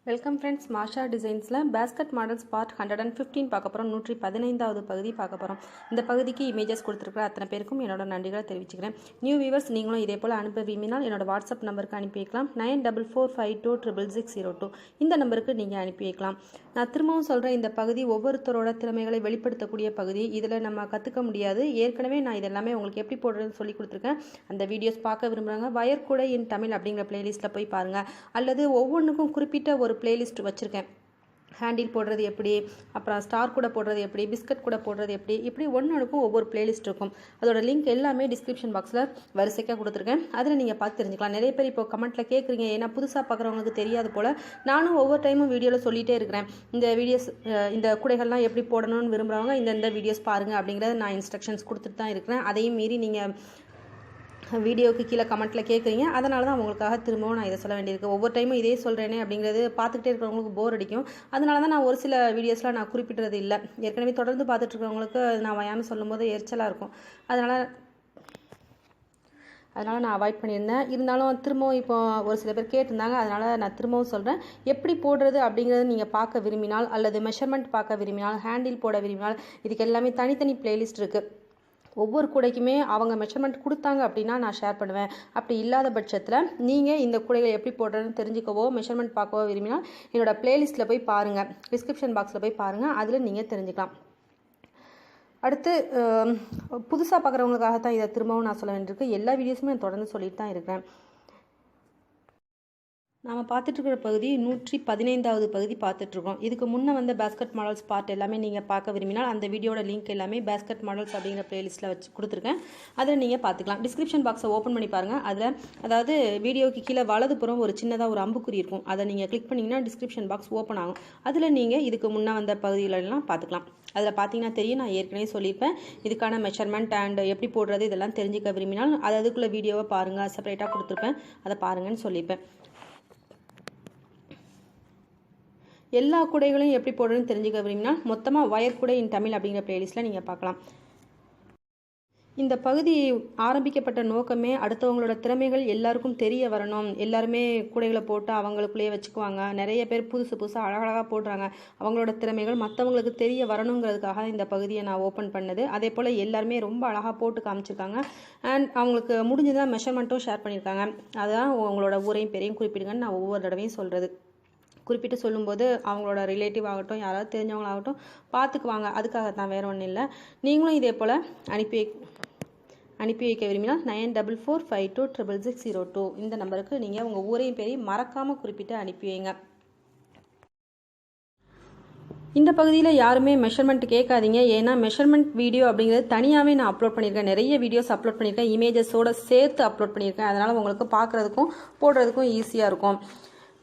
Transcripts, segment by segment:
Welcome friends, மாஷா டிசைன்ஸில் basket models part 115 பார்க்க போகிறோம். 115வது பகுதி பார்க்க போகிறோம். இந்த பகுதிக்கு இமேஜஸ் கொடுத்துருக்குற அத்தனை பேருக்கும் என்னோட நன்றிகளை தெரிவிச்சுக்கிறேன். நியூ வியூவர்ஸ் நீங்களும் இதே போல் அனுப்ப விரும்பினால் என்னோட வாட்ஸ்அப் நம்பருக்கு அனுப்பி வைக்கலாம். 9445266602 இந்த நம்பருக்கு நீங்கள் அனுப்பி வைக்கலாம். நான் திரும்பவும் சொல்கிறேன், இந்த பகுதி ஒவ்வொருத்தரோட திறமைகளை வெளிப்படுத்தக்கூடிய பகுதி. இதில் நம்ம கற்றுக்க முடியாது. ஏற்கனவே நான் இதெல்லாமே உங்களுக்கு எப்படி போடுறதுன்னு சொல்லி கொடுத்துருக்கேன். அந்த வீடியோஸ் பார்க்க விரும்புகிறாங்க வயர் கூட இன் தமிழ் அப்படிங்கிற பிளேலிஸ்ட்டில் போய் பாருங்கள். அல்லது ஒவ்வொன்றுக்கும் குறிப்பிட்ட ஒரு பிளேலிஸ்ட் வச்சுருக்கேன். ஹேண்டில் போடுறது எப்படி, அப்புறம் ஸ்டார் கூட போடுறது எப்படி, பிஸ்கட் கூட போடுறது எப்படி, இப்படி ஒன்றுக்கும் ஒவ்வொரு பிளேலிஸ்ட் இருக்கும். அதோட லிங்க் எல்லாமே டிஸ்கிரிப்ஷன் பாக்ஸில் வரிசைக்காக கொடுத்துருக்கேன். அதில் நீங்கள் பார்த்து தெரிஞ்சுக்கலாம். நிறைய பேர் இப்போ கமெண்ட்டில் கேட்குறீங்க, ஏன்னா புதுசாக பார்க்குறவங்களுக்கு தெரியாது போல். நானும் ஒவ்வொரு டைமும் வீடியோவில் சொல்லிகிட்டே இருக்கிறேன். இந்த வீடியோஸ் இந்த குடைகள்லாம் எப்படி போடணும்னு விரும்புகிறவங்க இந்த வீடியோஸ் பாருங்கள் அப்படிங்கிறத நான் இன்ஸ்ட்ரக்ஷன்ஸ் கொடுத்துட்டு தான் இருக்கிறேன். அதையும் மீறி நீங்கள் வீடியோவுக்கு கீழே கமெண்ட்டில் கேட்குறீங்க. அதனால தான் உங்களுக்காக திரும்பவும் நான் இதை சொல்ல வேண்டியிருக்கு. ஒவ்வொரு டைமும் இதே சொல்கிறேனே அப்படிங்கிறது பார்த்துக்கிட்டே இருக்கிறவங்களுக்கு போர் அடிக்கும். அதனால தான் நான் ஒரு சில வீடியோஸ்லாம் நான் குறிப்பிட்றது இல்லை. ஏற்கனவே தொடர்ந்து பார்த்துட்டு இருக்கிறவங்களுக்கு நான் வயாமல் சொல்லும்போது எரிச்சலாக இருக்கும். அதனால் நான் அவாய்ட் பண்ணியிருந்தேன். இருந்தாலும் திரும்பவும் இப்போ ஒரு சில பேர் கேட்டிருந்தாங்க. அதனால் நான் திரும்பவும் சொல்கிறேன். எப்படி போடுறது அப்படிங்கிறது நீங்கள் பார்க்க விரும்பினால், அல்லது மெஷர்மெண்ட் பார்க்க விரும்பினால், ஹேண்டில் போட விரும்பினால், இதுக்கு எல்லாமே தனித்தனி பிளேலிஸ்ட் இருக்குது. ஒவ்வொரு கூடைக்குமே அவங்க மெஷர்மெண்ட் கொடுத்தாங்க அப்படின்னா நான் ஷேர் பண்ணுவேன். அப்படி இல்லாத பட்சத்தில் நீங்கள் இந்த கூடைகளை எப்படி போடுறதுன்னு தெரிஞ்சுக்கவோ மெஷர்மெண்ட் பார்க்கவோ விரும்பினால் என்னோடய பிளேலிஸ்ட்டில் போய் பாருங்கள். டிஸ்கிரிப்ஷன் பாக்ஸில் போய் பாருங்கள். அதில் நீங்கள் தெரிஞ்சுக்கலாம். அடுத்து புதுசாக பார்க்குறவங்களுக்காக தான் இதை திரும்பவும் நான் சொல்ல வேண்டியிருக்கு. எல்லா வீடியோஸுமே நான் தொடர்ந்து சொல்லிட்டு தான் இருக்கிறேன். நாம் பார்த்துட்ருக்கிற பகுதி 115வது பகுதி பார்த்துட்ருக்கோம். இதுக்கு முன்னே வந்த பேஸ்கட் மாடல்ஸ் பார்ட் எல்லாமே நீங்கள் பார்க்க விரும்பினால் அந்த வீடியோட லிங்க் எல்லாமே பேஸ்கட் மாடல்ஸ் அப்படிங்கிற பிளேலிஸ்ட்டில் வச்சு கொடுத்துருக்கேன். அதில் நீங்கள் பார்த்துக்கலாம். டிஸ்கிரிப்ஷன் பாக்ஸை ஓப்பன் பண்ணி பாருங்கள். அதில் அதாவது வீடியோக்கு கீழே வலதுபுறம் ஒரு சின்னதாக ஒரு அம்புக்குறி இருக்கும். அதை நீங்கள் கிளிக் பண்ணிங்கன்னா டிஸ்கிரிப்ஷன் பாக்ஸ் ஓப்பன் ஆகும். அதில் நீங்கள் இதுக்கு முன்னே வந்த பகுதிகளெல்லாம் பார்த்துக்கலாம். அதில் பார்த்தீங்கன்னா தெரியும், நான் ஏற்கனவே சொல்லியிருப்பேன். இதுக்கான மெஷர்மெண்ட் அண்ட் எப்படி போடுறது இதெல்லாம் தெரிஞ்சுக்க விரும்பினால் அதுக்குள்ளே வீடியோவை பாருங்கள். செப்பரேட்டாக கொடுத்துருப்பேன், அதை பாருங்கன்னு சொல்லியிருப்பேன். எல்லா கூடைகளையும் எப்படி போடுறதுன்னு தெரிஞ்சுக்க விரும்பினால் மொத்தமாக வயர் கூடை இன் தமிழ் அப்படிங்கிற பிளேலிஸ்ட்டில் நீங்கள் பார்க்கலாம். இந்த பகுதி ஆரம்பிக்கப்பட்ட நோக்கமே அடுத்தவங்களோட திறமைகள் எல்லாருக்கும் தெரிய வரணும். எல்லாருமே கூடைகளை போட்டு அவங்களுக்குள்ளேயே வச்சுக்குவாங்க. நிறைய பேர் புதுசாக அழகழகாக போடுறாங்க. அவங்களோட திறமைகள் மற்றவங்களுக்கு தெரிய வரணுங்கிறதுக்காக இந்த பகுதியை நான் ஓப்பன் பண்ணது. அதே போல் எல்லாருமே ரொம்ப அழகாக போட்டு காமிச்சிருக்காங்க. அண்ட் அவங்களுக்கு முடிஞ்சதான் மெஷர்மெண்ட்டும் ஷேர் பண்ணியிருக்காங்க. அதான் உங்களோட ஊரையும் பேரையும் குறிப்பிடுங்கன்னு நான் ஒவ்வொரு தடவையும் சொல்கிறது. குறிப்பிட்டு சொல்லும்போது அவங்களோட ரிலேட்டிவ் ஆகட்டும், யாராவது தெரிஞ்சவங்களாகட்டும் பார்த்துக்குவாங்க. அதுக்காக தான், வேறு ஒன்றும் இல்லை. நீங்களும் இதே போல் அனுப்பி வைக்க விரும்பினால் 9445266602 இந்த நம்பருக்கு நீங்கள் உங்கள் ஊரையும் பேரையும் மறக்காமல் குறிப்பிட்டு அனுப்பி வைங்க. இந்த பகுதியில் யாருமே மெஷர்மெண்ட் கேட்காதீங்க. ஏன்னா மெஷர்மெண்ட் வீடியோ அப்படிங்கிறது தனியாகவே நான் அப்லோட் பண்ணியிருக்கேன். நிறைய வீடியோஸ் அப்லோட் பண்ணியிருக்கேன். இமேஜஸோடு சேர்த்து அப்லோட் பண்ணியிருக்கேன். அதனால் உங்களுக்கு பார்க்குறதுக்கும் போடுறதுக்கும் ஈஸியாக இருக்கும்.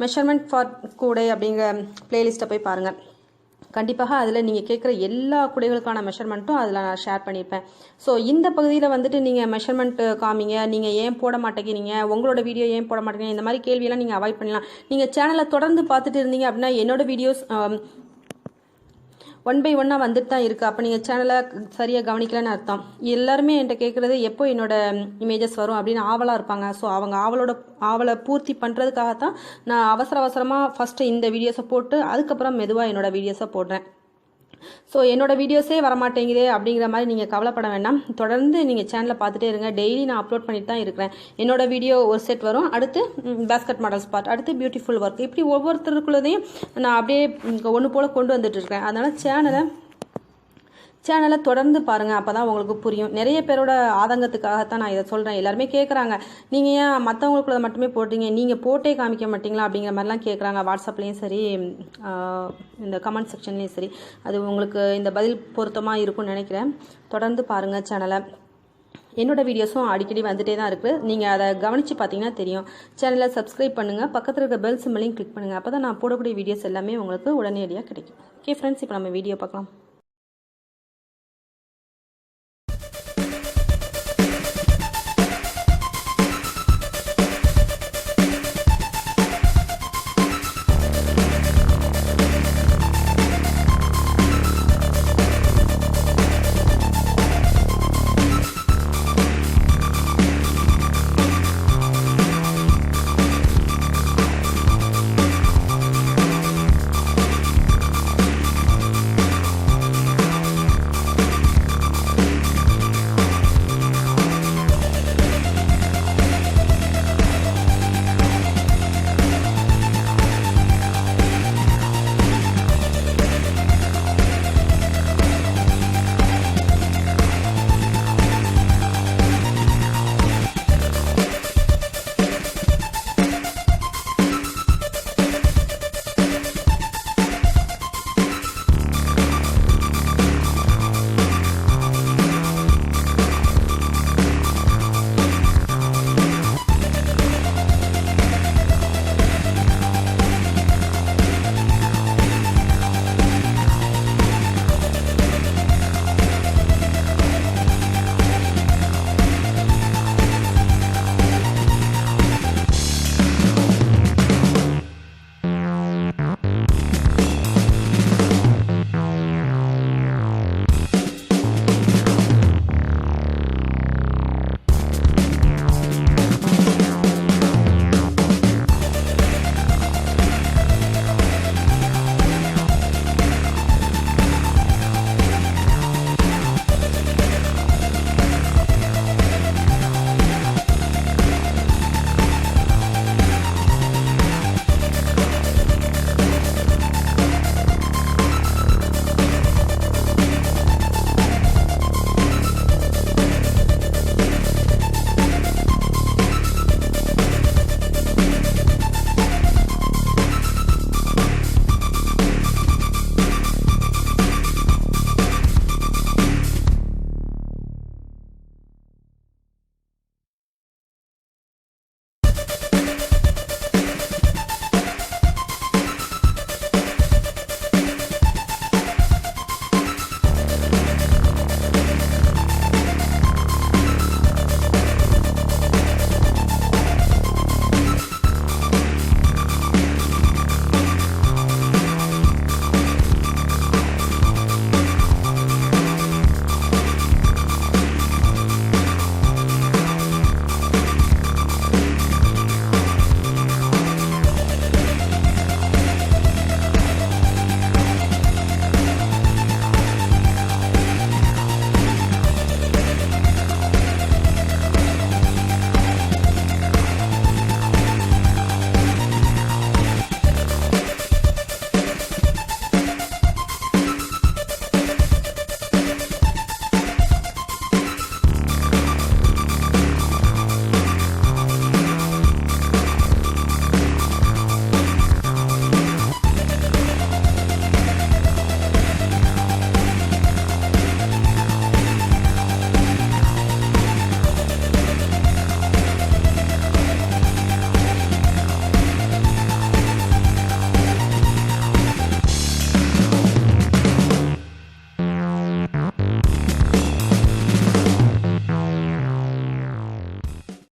மெஷர்மெண்ட் ஃபார் கூடை அப்படிங்கிற பிளேலிஸ்ட்டை போய் பாருங்கள். கண்டிப்பாக அதில் நீங்கள் கேட்குற எல்லா கூடைகளுக்கான மெஷர்மெண்ட்டும் அதில் நான் ஷேர் பண்ணியிருப்பேன். ஸோ இந்த பகுதியில் வந்துட்டு நீங்கள் மெஷர்மெண்ட் காமிங்க, நீங்கள் ஏன் போட மாட்டேங்கிறீங்க, உங்களோட வீடியோ ஏன் போட மாட்டேங்கிறீங்க, இந்த மாதிரி கேள்வியெல்லாம் நீங்கள் அவாய்ட் பண்ணலாம். நீங்கள் சேனலை தொடர்ந்து பார்த்துட்டு இருந்தீங்க அப்படின்னா என்னோட வீடியோஸ் 1 by 1 வந்துட்டு தான் இருக்குது. அப்போ நீங்கள் சேனலை சரியாக கவனிக்கலன்னு அர்த்தம். எல்லாருமே என்கிட்ட கேட்குறது எப்போ என்னோட இமேஜஸ் வரும் அப்படின்னு ஆவலாக இருப்பாங்க. ஸோ அவங்க ஆவலை பூர்த்தி பண்ணுறதுக்காகத்தான் நான் அவசரமாக ஃபஸ்ட்டு இந்த வீடியோஸை போட்டு அதுக்கப்புறம் மெதுவாக என்னோடய வீடியோஸை போடுறேன். ஸோ என்னோட வீடியோஸே வரமாட்டேங்குதே அப்படிங்கிற மாதிரி நீங்கள் கவலைப்பட வேண்டாம். தொடர்ந்து நீங்கள் சேனலை பார்த்துட்டே இருங்க. டெய்லி நான் அப்லோட் பண்ணிட்டு தான் இருக்கிறேன். என்னோட வீடியோ ஒரு செட் வரும், அடுத்து பேஸ்கட் மாடல்ஸ் பார்ட், அடுத்து பியூட்டிஃபுல் ஒர்க், இப்படி ஒவ்வொருத்தருக்குள்ளதையும் நான் அப்படியே ஒன்று போல் கொண்டு வந்துட்டு இருக்கேன். அதனால் சேனலை தொடர்ந்து பாருங்கள். அப்போ தான் உங்களுக்கு புரியும். நிறைய பேரோட ஆதங்கத்துக்காகத்தான் நான் இதை சொல்கிறேன். எல்லாருமே கேட்குறாங்க, நீங்கள் ஏன் மற்றவங்களுக்குள்ள மட்டுமே போடுறீங்க, நீங்கள் போட்டே காமிக்க மாட்டிங்களா அப்படிங்கிற மாதிரிலாம் கேட்குறாங்க. வாட்ஸ்அப்லேயும் சரி, இந்த கமெண்ட் செக்ஷன்லேயும் சரி. அது உங்களுக்கு இந்த பதில் பொருத்தமாக இருக்கும்னு நினைக்கிறேன். தொடர்ந்து பாருங்கள் சேனலை. என்னோடய வீடியோஸும் அடிக்கடி வந்துகிட்டே தான் இருக்குது. நீங்கள் அதை கவனித்து பார்த்தீங்கன்னா தெரியும். சேனலை சப்ஸ்கிரைப் பண்ணுங்கள். பக்கத்தில் இருக்க பெல் சிம்பலையும் கிளிக் பண்ணுங்கள். அப்போ தான் நான் போடக்கூடிய வீடியோஸ் எல்லாமே உங்களுக்கு உடனடியாக கிடைக்கும். ஓகே ஃப்ரெண்ட்ஸ், இப்போ நம்ம வீடியோ பார்க்கலாம்.